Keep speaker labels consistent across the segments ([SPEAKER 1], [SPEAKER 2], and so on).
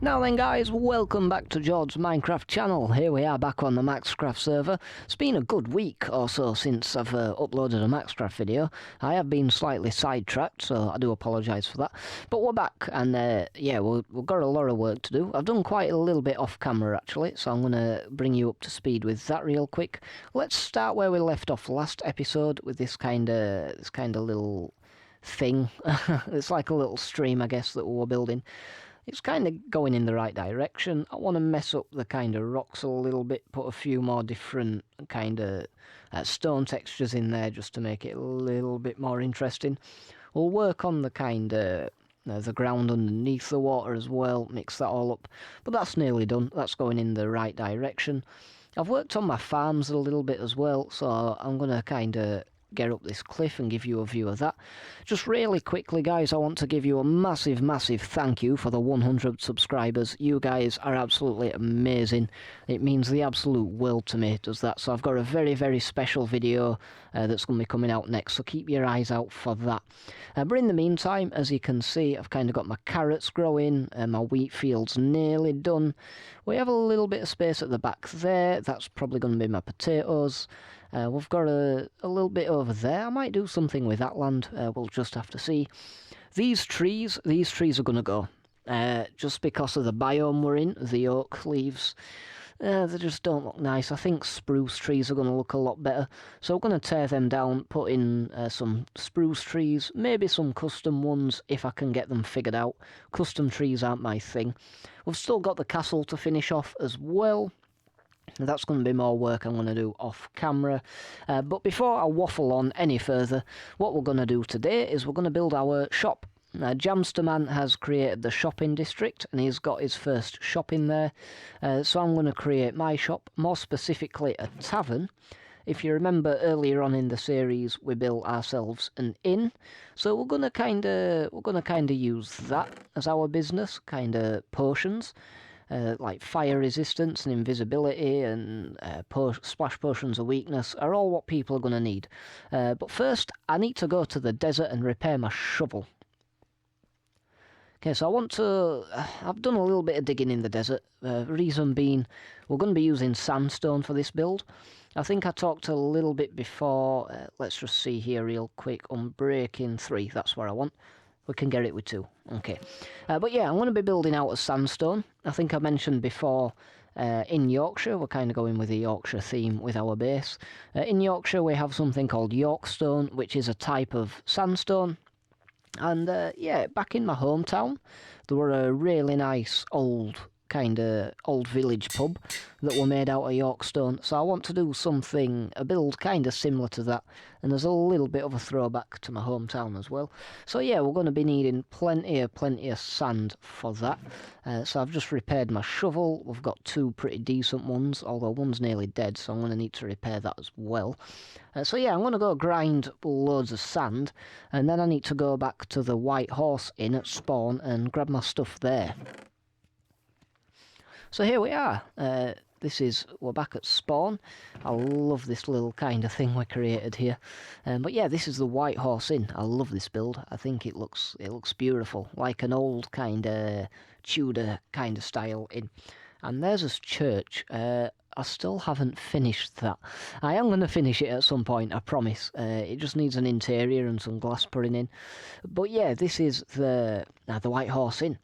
[SPEAKER 1] Now then guys, welcome back to Jord'sMinecraft channel. Here we are back on the Maxcraft server. It's been a good week or so since I've uploaded a Maxcraft video. I have been slightly sidetracked, so I do apologise for that. But we're back, and yeah, we've got a lot of work to do. I've done quite a little bit off camera actually, so I'm going to bring you up to speed with that real quick. Let's start where we left off last episode with this kind of little thing. It's like a little stream, I guess, that we're building. It's kind of going in the right direction. I want to mess up the kind of rocks a little bit, put a few more different kind of stone textures in there just to make it a little bit more interesting. We'll work on the kind of the ground underneath the water as well, mix that all up. But that's nearly done. That's going in the right direction. I've worked on my farms a little bit as well, so I'm going to kind of get up this cliff and give you a view of that. Just really quickly guys, I want to give you a massive thank you for the 100 subscribers. You guys are absolutely amazing. It means the absolute world to me, does that. So I've got a very special video that's going to be coming out next, so keep your eyes out for that. But in the meantime, as you can see, I've kind of got my carrots growing and my wheat field's nearly done. We have a little bit of space at the back there. That's probably going to be my potatoes. We've got a little bit over there. I might do something with that land. We'll just have to see. These trees are going to go. Just because of the biome we're in, the oak leaves. They just don't look nice. I think spruce trees are going to look a lot better. So we're going to tear them down, put in some spruce trees, maybe some custom ones if I can get them figured out. Custom trees aren't my thing. We've still got the castle to finish off as well. That's going to be more work I'm going to do off camera. But before I waffle on any further, what we're going to do today is we're going to build our shop. Now, Jamsterman has created the shopping district and he's got his first shop in there. So I'm going to create my shop, more specifically a tavern. If you remember earlier on in the series, we built ourselves an inn. So we're going to kind of use that as our business, kind of potions. Like fire resistance and invisibility and splash potions of weakness are all what people are going to need. But first, I need to go to the desert and repair my shovel. Okay, so I've done a little bit of digging in the desert. Reason being, we're going to be using sandstone for this build. I think I talked a little bit before. Let's just see here real quick. Unbreaking 3, that's where I want. We can get it with 2. Okay. But yeah, I'm going to be building out of sandstone. I think I mentioned before, in Yorkshire, we're kind of going with a Yorkshire theme with our base. In Yorkshire, we have something called Yorkstone, which is a type of sandstone. And yeah, back in my hometown, there were a really nice old village pub that were made out of Yorkstone, so I want to do a build kind of similar to that, and there's a little bit of a throwback to my hometown as well. So yeah, we're going to be needing plenty of sand for that. So I've just repaired my shovel. We've got 2 pretty decent ones, although one's nearly dead, so I'm going to need to repair that as well. So yeah, I'm going to go grind loads of sand, and then I need to go back to the White Horse Inn at spawn and grab my stuff there. So here we are. We're back at spawn. I love this little kind of thing we created here. But yeah, this is the White Horse Inn. I love this build. I think it looks beautiful, like an old kind of Tudor kind of style inn. And there's this church. I still haven't finished that. I am going to finish it at some point, I promise. It just needs an interior and some glass putting in. But yeah, this is the White Horse Inn.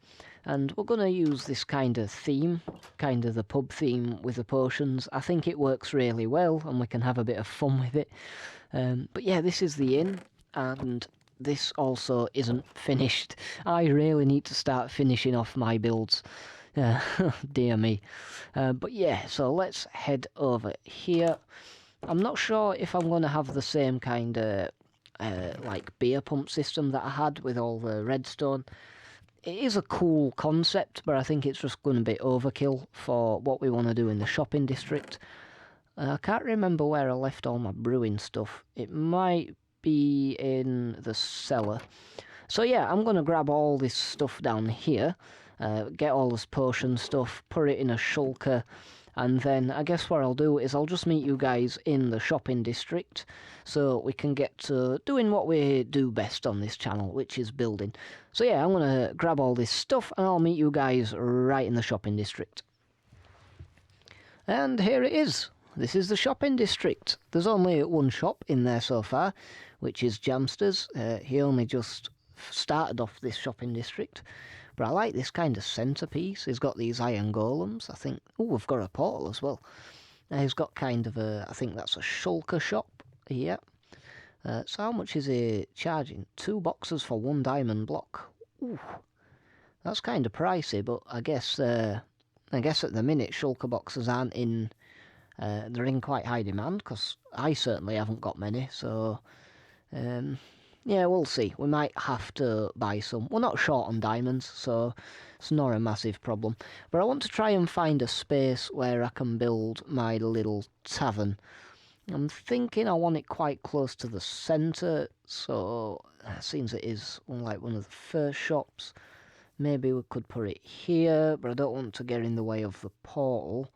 [SPEAKER 1] And we're going to use this kind of theme, kind of the pub theme with the potions. I think it works really well and we can have a bit of fun with it. But yeah, this is the inn, and this also isn't finished. I really need to start finishing off my builds. Dear me. But yeah, so let's head over here. I'm not sure if I'm going to have the same kind of like beer pump system that I had with all the redstone. It is a cool concept, but I think it's just going to be overkill for what we want to do in the shopping district. I can't remember where I left all my brewing stuff. It might be in the cellar. So yeah, I'm going to grab all this stuff down here, get all this potion stuff, put it in a shulker, And then I guess what I'll do is I'll just meet you guys in the shopping district so we can get to doing what we do best on this channel, which is building. So yeah, I'm going to grab all this stuff and I'll meet you guys right in the shopping district. And here it is. This is the shopping district. There's only one shop in there so far, which is Jamster's. He only just started off this shopping district. But I like this kind of centrepiece. He's got these iron golems, I think. Oh, we've got a portal as well. He's got kind of a, I think that's a shulker shop. Yeah. So how much is he charging? 2 boxes for 1 diamond block. Ooh. That's kind of pricey, but I guess at the minute shulker boxes aren't in, they're in quite high demand, because I certainly haven't got many, so yeah, we'll see. We might have to buy some. We're not short on diamonds, so it's not a massive problem. But I want to try and find a space where I can build my little tavern. I'm thinking I want it quite close to the centre, so since it is like one of the first shops, maybe we could put it here, but I don't want to get in the way of the portal.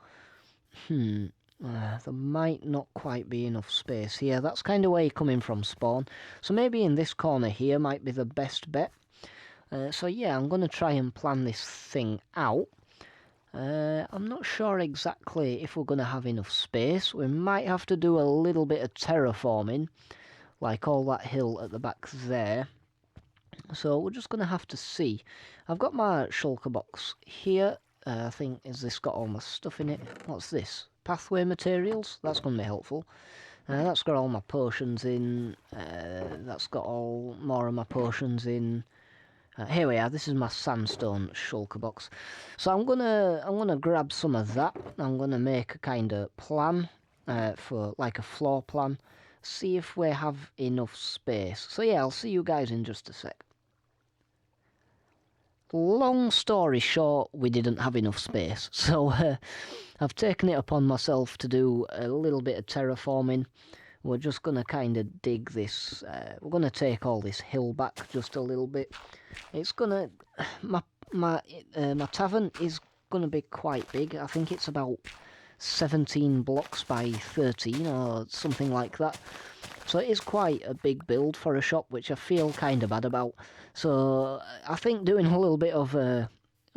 [SPEAKER 1] There might not quite be enough space here. That's kind of where you're coming from spawn. So maybe in this corner here might be the best bet. So yeah, I'm going to try and plan this thing out. I'm not sure exactly if we're going to have enough space. We might have to do a little bit of terraforming, like all that hill at the back there. So we're just going to have to see. I've got my shulker box here. I think, has this got all my stuff in it? What's this? Pathway materials? That's going to be helpful. That's got all my potions in. That's got all more of my potions in. Here we are. This is my sandstone shulker box. So I'm gonna grab some of that. I'm gonna make a kind of plan for like a floor plan. See if we have enough space. So yeah, I'll see you guys in just a sec. Long story short, we didn't have enough space, so I've taken it upon myself to do a little bit of terraforming. We're just going to kind of dig this, we're going to take all this hill back just a little bit. It's going to, my tavern is going to be quite big. I think it's about 17 blocks by 13 or something like that. So it is quite a big build for a shop, which I feel kind of bad about. So I think doing a little bit of a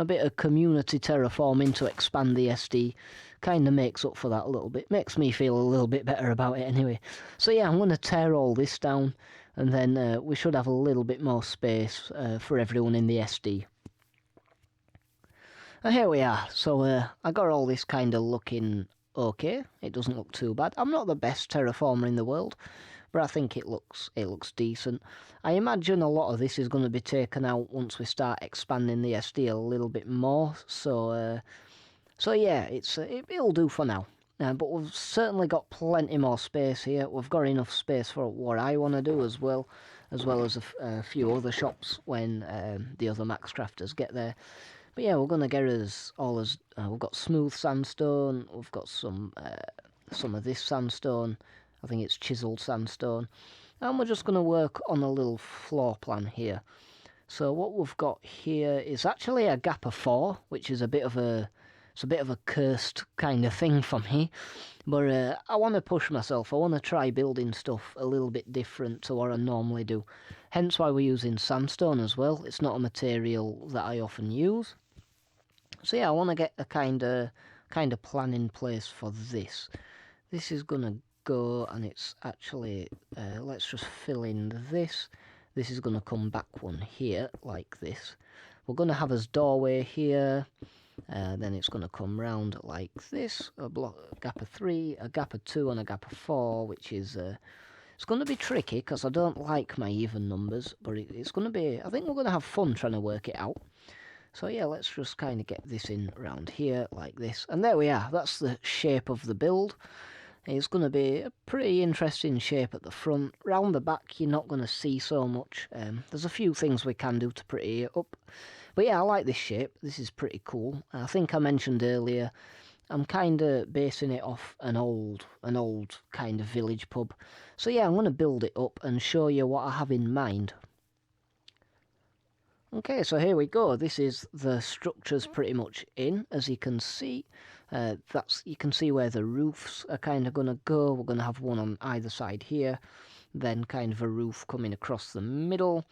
[SPEAKER 1] bit of community terraforming to expand the SD kind of makes up for that a little bit. Makes me feel a little bit better about it anyway. So yeah, I'm going to tear all this down, and then we should have a little bit more space for everyone in the SD. And here we are. So I got all this kind of looking okay. It doesn't look too bad. I'm not the best terraformer in the world, but I think it looks decent. I imagine a lot of this is going to be taken out once we start expanding the SD a little bit more. So yeah, it'll do for now. But we've certainly got plenty more space here. We've got enough space for what I want to do as well as a few other shops when the other Maxcrafters get there. But yeah, we're going to get us all as we've got smooth sandstone. We've got some of this sandstone. I think it's chiseled sandstone. And we're just going to work on a little floor plan here. So what we've got here is actually a gap of 4, which is a bit of a cursed kind of thing for me. But I want to push myself. I want to try building stuff a little bit different to what I normally do. Hence why we're using sandstone as well. It's not a material that I often use. So yeah, I want to get a kind of plan in place for this. This is going to go, and it's actually, let's just fill in this. This is going to come back one here, like this. We're going to have a doorway here. Then it's going to come round like this. A gap of 3, a gap of 2, and a gap of 4, which is... it's going to be tricky, because I don't like my even numbers. But it's going to be... I think we're going to have fun trying to work it out. So yeah, let's just kind of get this in around here, like this. And there we are. That's the shape of the build. It's going to be a pretty interesting shape at the front. Round the back, you're not going to see so much. There's a few things we can do to pretty it up. But yeah, I like this shape. This is pretty cool. I think I mentioned earlier, I'm kind of basing it off an old kind of village pub. So yeah, I'm going to build it up and show you what I have in mind. Okay, so here we go. This is the structures pretty much in, as you can see. You can see where the roofs are kind of going to go. We're going to have one on either side here, then kind of a roof coming across the middle.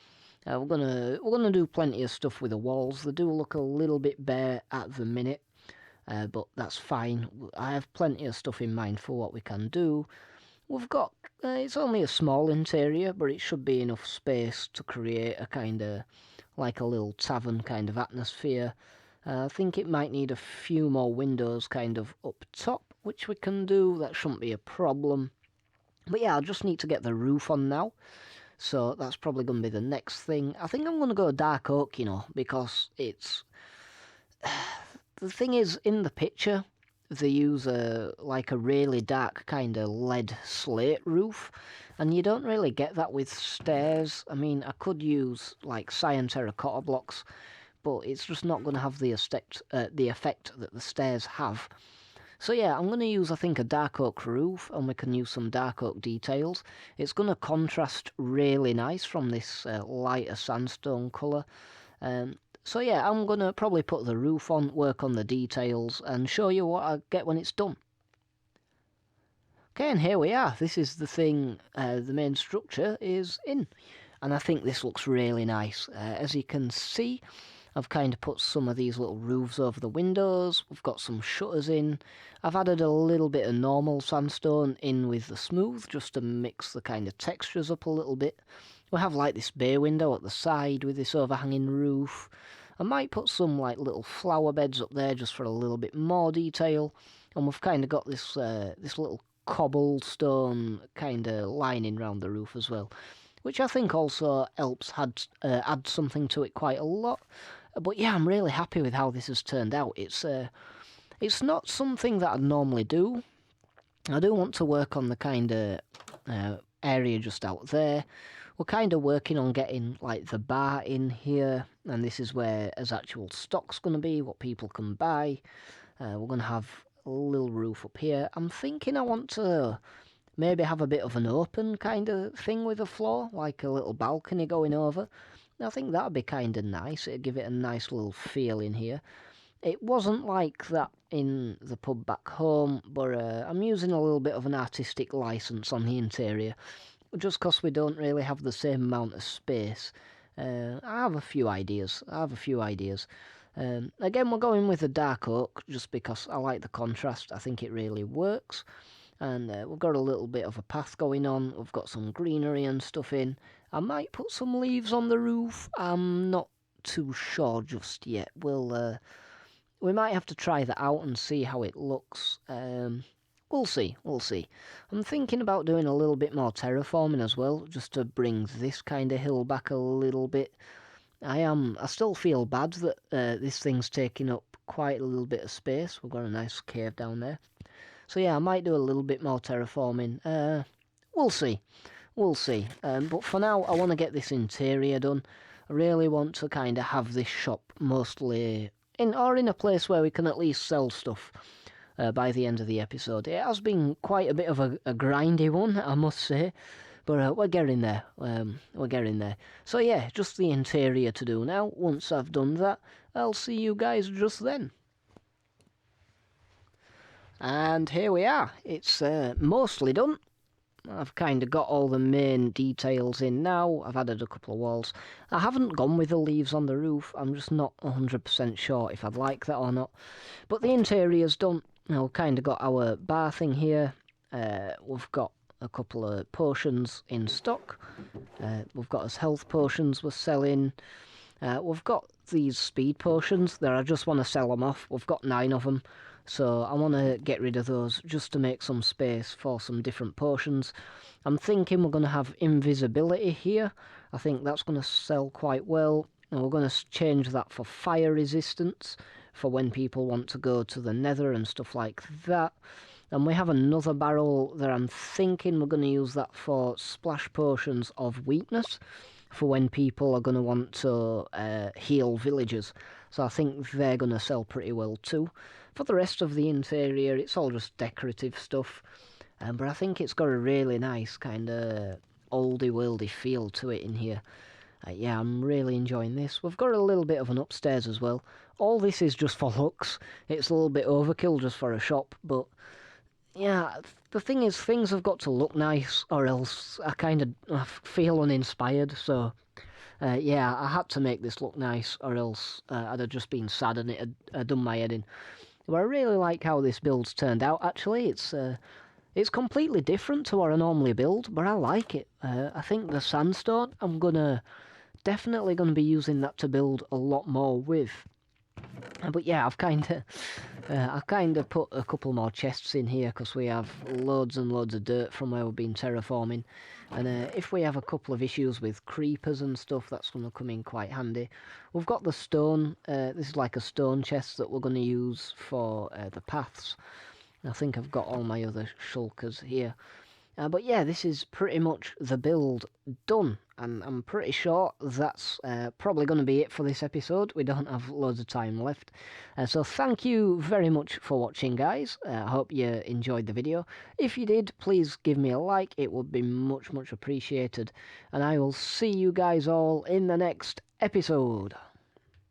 [SPEAKER 1] We're gonna do plenty of stuff with the walls. They do look a little bit bare at the minute, but that's fine. I have plenty of stuff in mind for what we can do. We've got, it's only a small interior, but it should be enough space to create a kind of, like a little tavern kind of atmosphere. I think it might need a few more windows kind of up top, which we can do. That shouldn't be a problem. But yeah, I'll just need to get the roof on now. So that's probably going to be the next thing. I think I'm going to go dark oak, you know, because it's... The thing is, in the picture, they use like a really dark kind of lead slate roof, and you don't really get that with stairs. I mean, I could use like cyan terracotta blocks, but it's just not going to have the effect that the stairs have. So yeah, I'm going to use, I think, a dark oak roof, and we can use some dark oak details. It's going to contrast really nice from this lighter sandstone colour. So yeah, I'm going to probably put the roof on, work on the details, and show you what I get when it's done. Okay, and here we are. This is the thing, the main structure is in. And I think this looks really nice. As you can see, I've kind of put some of these little roofs over the windows. We've got some shutters in. I've added a little bit of normal sandstone in with the smooth, just to mix the kind of textures up a little bit. We have like this bay window at the side with this overhanging roof. I might put some like little flower beds up there just for a little bit more detail. And we've kind of got this this little cobblestone kind of lining round the roof as well, which I think also helps add something to it quite a lot. But yeah, I'm really happy with how this has turned out. It's not something that I'd normally do. I do want to work on the kind of area just out there. We're kind of working on getting like the bar in here, and this is where as actual stock's going to be, what people can buy. We're going to have a little roof up here. I'm thinking I want to maybe have a bit of an open kind of thing with the floor, like a little balcony going over. I think that would be kind of nice. It'd give it a nice little feel in here. It wasn't like that in the pub back home, but I'm using a little bit of an artistic license on the interior, just because we don't really have the same amount of space. I have a few ideas. Again, we're going with the dark oak, just because I like the contrast. I think it really works. And we've got a little bit of a path going on. We've got some greenery and stuff in. I might put some leaves on the roof. I'm not too sure just yet. We might have to try that out and see how it looks. We'll see. I'm thinking about doing a little bit more terraforming as well, just to bring this kind of hill back a little bit. I still feel bad that this thing's taking up quite a little bit of space. We've got a nice cave down there. So yeah, I might do a little bit more terraforming. We'll see. But for now, I want to get this interior done. I really want to kind of have this shop mostly in a place where we can at least sell stuff by the end of the episode. It has been quite a bit of a grindy one, I must say. But we're getting there. So yeah, just the interior to do now. Once I've done that, I'll see you guys just then. And here we are. It's mostly done. I've kind of got all the main details in now. I've added a couple of walls. I haven't gone with the leaves on the roof. I'm just not 100% sure if I'd like that or not. But the interior's done. Now we've kind of got our bar thing here. We've got a couple of potions in stock. We've got us health potions we're selling. We've got these speed potions that I just want to sell them off. We've got 9 of them. So I want to get rid of those just to make some space for some different potions. I'm thinking we're going to have invisibility here. I think that's going to sell quite well. And we're going to change that for fire resistance for when people want to go to the nether and stuff like that. And we have another barrel that I'm thinking we're going to use that for splash potions of weakness for when people are going to want to heal villagers. So I think they're going to sell pretty well too. For the rest of the interior, it's all just decorative stuff. But I think it's got a really nice kind of oldie-worldy feel to it in here. Yeah, I'm really enjoying this. We've got a little bit of an upstairs as well. All this is just for looks. It's a little bit overkill just for a shop, but yeah, the thing is, things have got to look nice, or else I feel uninspired. So yeah, I had to make this look nice, or else I'd have just been sad and it had done my head in. But I really like how this build's turned out. Actually, it's completely different to what I normally build, but I like it. I think the sandstone, definitely gonna be using that to build a lot more with. But yeah, I've kind of put a couple more chests in here because we have loads and loads of dirt from where we've been terraforming, and if we have a couple of issues with creepers and stuff, that's going to come in quite handy. We've got the stone. This is like a stone chest that we're going to use for the paths. I think I've got all my other shulkers here. But yeah, this is pretty much the build done, and I'm pretty sure that's probably going to be it for this episode. We don't have loads of time left. So thank you very much for watching, guys. I hope you enjoyed the video. If you did, please give me a like. It would be much appreciated. And I will see you guys all in the next episode.